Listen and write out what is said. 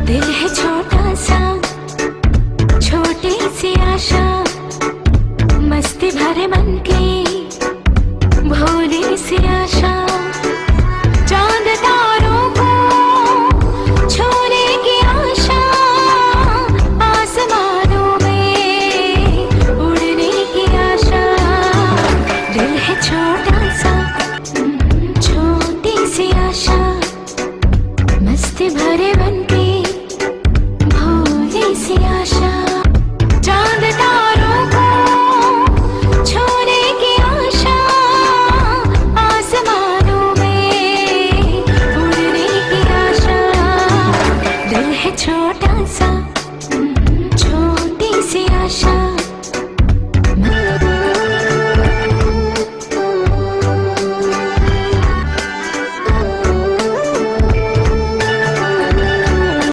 दिल है छोटा सा, छोटी सी आशा, मस्ती भरे मन की भोली सी आशा। चांद तारों को छूने की आशा, आसमानों में उड़ने की आशा। दिल है छोटा सा, छोटी सी आशा, मस्ती भरे मन की भोली सी आशा। चांद तारों को छूने की आशा, आसमानों में उड़ने की आशा। दिल है छोटा सा, छोटी सी आशा।